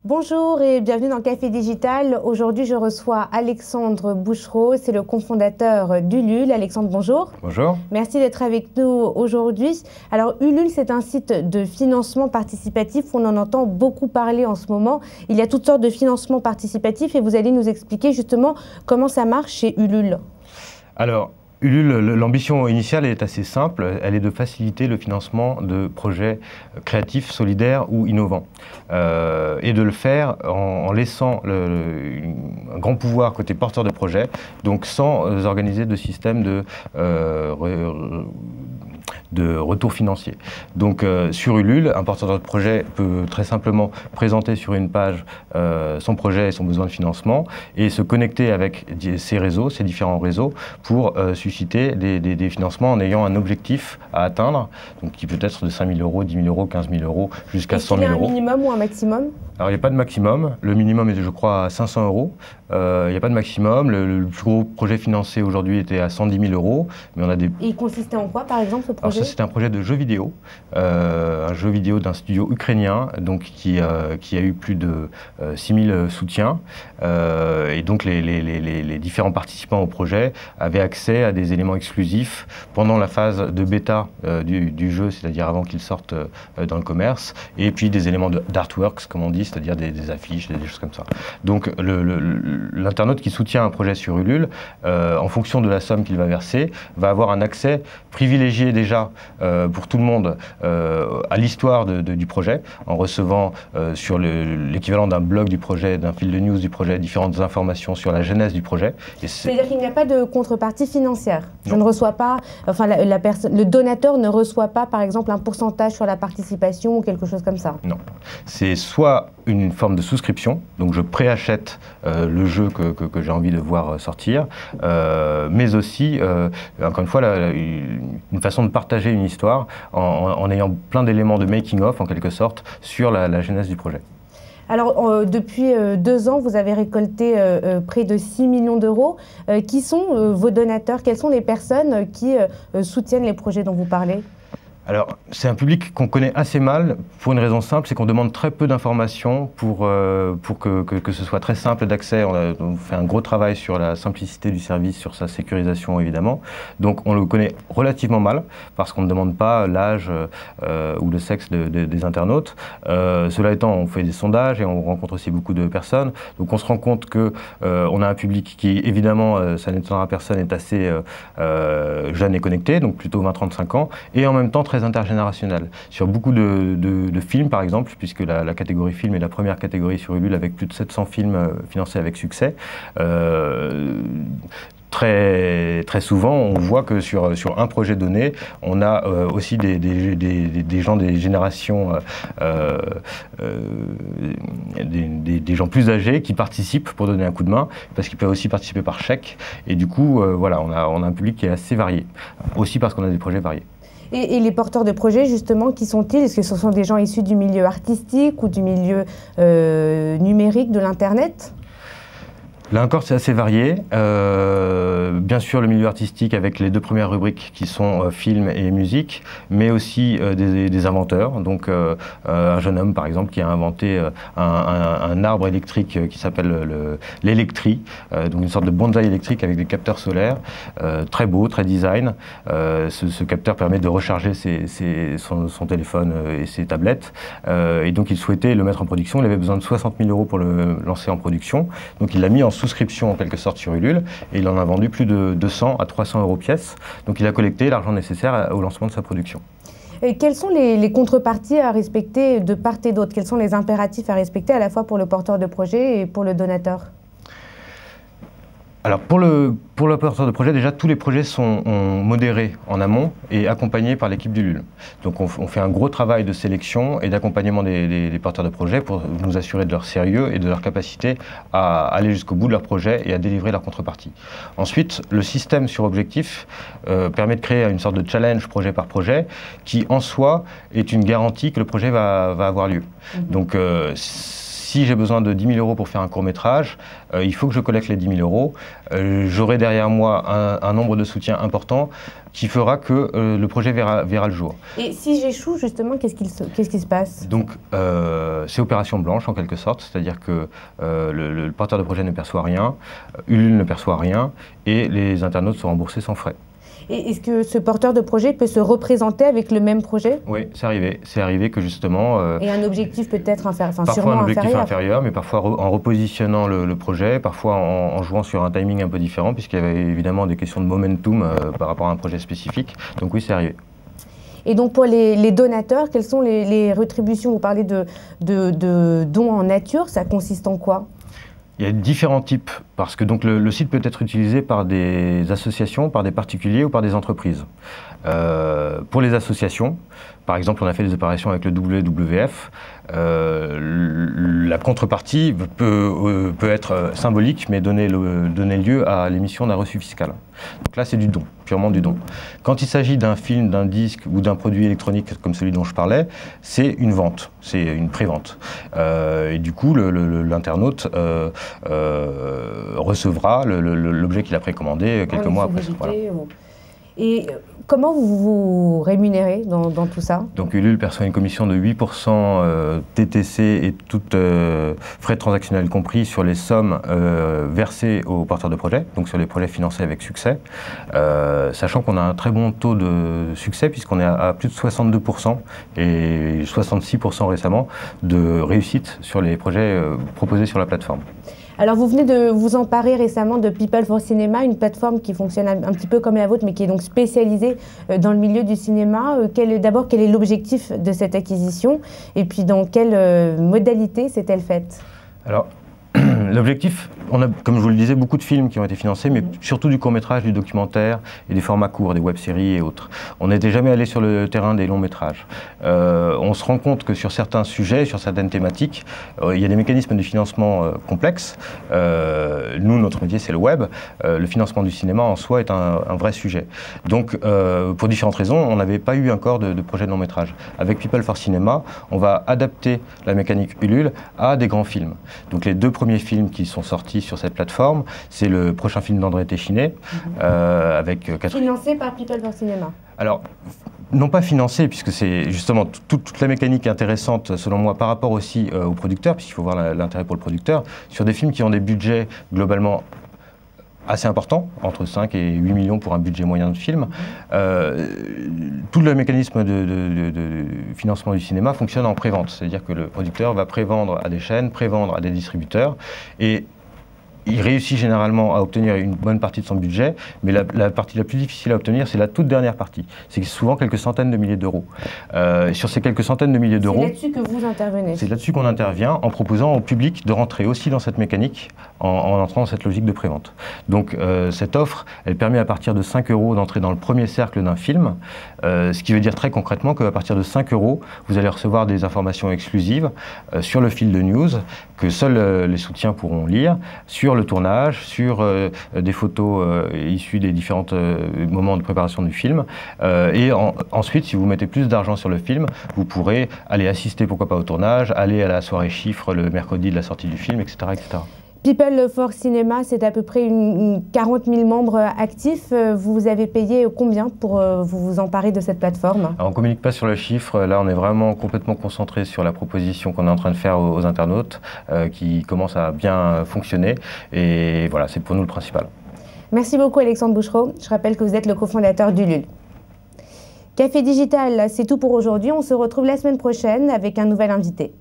Bonjour et bienvenue dans Café Digital. Aujourd'hui, je reçois Alexandre Bouchereau, c'est le cofondateur d'Ulule. Alexandre, bonjour. Bonjour. Merci d'être avec nous aujourd'hui. Alors, Ulule, c'est un site de financement participatif. On en entend beaucoup parler en ce moment. Il y a toutes sortes de financements participatifs et vous allez nous expliquer justement comment ça marche chez Ulule. Alors, Ulule, l'ambition initiale est assez simple, elle est de faciliter le financement de projets créatifs, solidaires ou innovants. Et de le faire en laissant un grand pouvoir côté porteur de projet, donc sans organiser de système de retour financier. Donc sur Ulule, un porteur de projet peut très simplement présenter sur une page son projet et son besoin de financement et se connecter avec ces réseaux, ces différents réseaux, pour susciter des financements en ayant un objectif à atteindre, donc qui peut être de 5 000 €, 10 000 €, 15 000 € jusqu'à 100 000 €. Est-ce qu'il y a un minimum ou un maximum? Alors il n'y a pas de maximum, le minimum est je crois à 500 €, il n'y a pas de maximum, le plus gros projet financé aujourd'hui était à 110 000 €, mais on a des... Et il consistait en quoi par exemple ce projet? Alors ça c'était un projet de jeu vidéo, un jeu vidéo d'un studio ukrainien donc, qui a eu plus de 6 000 soutiens, et donc les différents participants au projet avaient accès à des éléments exclusifs pendant la phase de bêta du jeu, c'est-à-dire avant qu'il sorte dans le commerce, et puis des éléments d'artworks comme on dit, c'est-à-dire des affiches, des choses comme ça. Donc l'internaute qui soutient un projet sur Ulule, en fonction de la somme qu'il va verser, va avoir un accès privilégié déjà pour tout le monde à l'histoire du projet, en recevant sur l'équivalent d'un blog du projet, d'un fil de news du projet, différentes informations sur la genèse du projet. C'est-à-dire qu'il n'y a pas de contrepartie financière. Je ne reçois pas, enfin le donateur ne reçoit pas par exemple un pourcentage sur la participation ou quelque chose comme ça. Non. C'est soit une forme de souscription, donc je préachète le jeu que j'ai envie de voir sortir, mais aussi, encore une fois, une façon de partager une histoire en ayant plein d'éléments de making-of, en quelque sorte, sur la genèse du projet. Alors, depuis 2 ans, vous avez récolté près de 6 millions d'euros. Qui sont vos donateurs? Quelles sont les personnes qui soutiennent les projets dont vous parlez? Alors, c'est un public qu'on connaît assez mal pour une raison simple, c'est qu'on demande très peu d'informations pour que ce soit très simple d'accès. On fait un gros travail sur la simplicité du service, sur sa sécurisation évidemment. Donc on le connaît relativement mal parce qu'on ne demande pas l'âge ou le sexe des internautes. Cela étant, on fait des sondages et on rencontre aussi beaucoup de personnes. Donc on se rend compte qu'on a un public qui évidemment, ça n'étonnera personne, est assez jeune et connecté, donc plutôt 20-35 ans, et en même temps très intergénérationnel. Sur beaucoup de films, par exemple, puisque la catégorie film est la première catégorie sur Ulule avec plus de 700 films financés avec succès, très souvent, on voit que sur un projet donné, on a aussi des gens des générations, des gens plus âgés qui participent pour donner un coup de main, parce qu'ils peuvent aussi participer par chèque. Et du coup, voilà, on a un public qui est assez varié, aussi parce qu'on a des projets variés. Et les porteurs de projets, justement, qui sont-ils? Est-ce que ce sont des gens issus du milieu artistique ou du milieu numérique de l'Internet? Là encore, c'est assez varié. Bien sûr, le milieu artistique avec les 2 premières rubriques qui sont film et musique, mais aussi des inventeurs. Donc, un jeune homme, par exemple, qui a inventé un arbre électrique qui s'appelle l'électri, donc une sorte de bonsaï électrique avec des capteurs solaires, très beau, très design. Ce capteur permet de recharger son téléphone et ses tablettes. Et donc, il souhaitait le mettre en production. Il avait besoin de 60 000 € pour le lancer en production. Donc, il l'a mis en souscription en quelque sorte sur Ulule et il en a vendu plus de 200 à 300 € pièce. Donc il a collecté l'argent nécessaire au lancement de sa production. Et quelles sont les contreparties à respecter de part et d'autre? Quels sont les impératifs à respecter à la fois pour le porteur de projet et pour le donateur? Alors pour le porteur de projet, déjà tous les projets sont modérés en amont et accompagnés par l'équipe d'Ulule. Donc on fait un gros travail de sélection et d'accompagnement des porteurs de projet pour nous assurer de leur sérieux et de leur capacité à aller jusqu'au bout de leur projet et à délivrer leur contrepartie. Ensuite, le système sur objectif permet de créer une sorte de challenge projet par projet qui en soi est une garantie que le projet va avoir lieu. Donc si j'ai besoin de 10 000 € pour faire un court-métrage, il faut que je collecte les 10 000 €. J'aurai derrière moi un nombre de soutiens important qui fera que le projet verra le jour. Et si j'échoue, justement, qu'est-ce qui se passe? Donc, c'est opération blanche, en quelque sorte, c'est-à-dire que le porteur de projet ne perçoit rien, Ulule ne perçoit rien, et les internautes sont remboursés sans frais. Et est-ce que ce porteur de projet peut se représenter avec le même projet? Oui, c'est arrivé. C'est arrivé que justement... et un objectif peut-être inférieur, enfin parfois sûrement un objectif inférieur. inférieur, mais parfois en repositionnant le projet, parfois en jouant sur un timing un peu différent, puisqu'il y avait évidemment des questions de momentum par rapport à un projet spécifique. Donc oui, c'est arrivé. Et donc pour les donateurs, quelles sont les rétributions? Vous parlez de dons en nature, ça consiste en quoi? Il y a différents types, parce que donc le site peut être utilisé par des associations, par des particuliers ou par des entreprises. Pour les associations, par exemple, on a fait des opérations avec le WWF. La contrepartie peut être symbolique, mais donner lieu à l'émission d'un reçu fiscal. Donc là, c'est du don, purement du don. Quand il s'agit d'un film, d'un disque ou d'un produit électronique comme celui dont je parlais, c'est une vente, c'est une pré-vente. Et du coup, l'internaute recevra l'objet qu'il a précommandé quelques mois après. Voilà. Et comment vous vous rémunérez dans tout ça? Donc Ulule perçoit une commission de 8% TTC et toutes frais transactionnels compris sur les sommes versées aux porteurs de projets, donc sur les projets financés avec succès, sachant qu'on a un très bon taux de succès puisqu'on est à plus de 62% et 66% récemment de réussite sur les projets proposés sur la plateforme. Alors vous venez de vous emparer récemment de People for Cinema, une plateforme qui fonctionne un petit peu comme la vôtre, mais qui est donc spécialisée dans le milieu du cinéma. D'abord, quel est l'objectif de cette acquisition? Et puis dans quelle modalité s'est-elle faite? Alors, l'objectif, on a, comme je vous le disais, beaucoup de films qui ont été financés, mais surtout du court-métrage, du documentaire et des formats courts, des web-séries et autres. On n'était jamais allé sur le terrain des longs-métrages. On se rend compte que sur certains sujets, sur certaines thématiques, il y a des mécanismes de financement complexes. Nous, notre métier, c'est le web. Le financement du cinéma, en soi, est un vrai sujet. Donc, pour différentes raisons, on n'avait pas eu encore de projet de long-métrage. Avec People for Cinema, on va adapter la mécanique Ulule à des grands films. Donc, les deux premiers films qui sont sortis sur cette plateforme, c'est le prochain film d'André Téchiné, avec... Financé par People for Cinema. Alors, non pas financé, puisque c'est justement toute la mécanique intéressante, selon moi, par rapport aussi aux producteurs, puisqu'il faut voir l'intérêt pour le producteur, sur des films qui ont des budgets globalement assez important, entre 5 et 8 millions pour un budget moyen de film. Tout le mécanisme de financement du cinéma fonctionne en pré-vente, c'est-à-dire que le producteur va pré-vendre à des chaînes, pré-vendre à des distributeurs, et il réussit généralement à obtenir une bonne partie de son budget, mais la partie la plus difficile à obtenir, c'est la toute dernière partie. C'est souvent quelques centaines de milliers d'euros. Sur ces quelques centaines de milliers d'euros... C'est là-dessus que vous intervenez. C'est là-dessus qu'on intervient en proposant au public de rentrer aussi dans cette mécanique, en entrant dans cette logique de prévente. Donc cette offre, elle permet à partir de 5 € d'entrer dans le premier cercle d'un film, ce qui veut dire très concrètement qu'à partir de 5 €, vous allez recevoir des informations exclusives sur le fil de news, que seuls les soutiens pourront lire, sur le tournage, sur des photos issues des différents moments de préparation du film. Et ensuite, si vous mettez plus d'argent sur le film, vous pourrez aller assister, pourquoi pas, au tournage, aller à la soirée chiffre le mercredi de la sortie du film, etc. etc. People for Cinema, c'est à peu près 40 000 membres actifs. Vous avez payé combien pour vous emparer de cette plateforme? Alors, on ne communique pas sur le chiffre. Là, on est vraiment complètement concentré sur la proposition qu'on est en train de faire aux internautes, qui commence à bien fonctionner. Et voilà, c'est pour nous le principal. Merci beaucoup, Alexandre Bouchereau. Je rappelle que vous êtes le cofondateur d'Ulule. Café Digital, c'est tout pour aujourd'hui. On se retrouve la semaine prochaine avec un nouvel invité.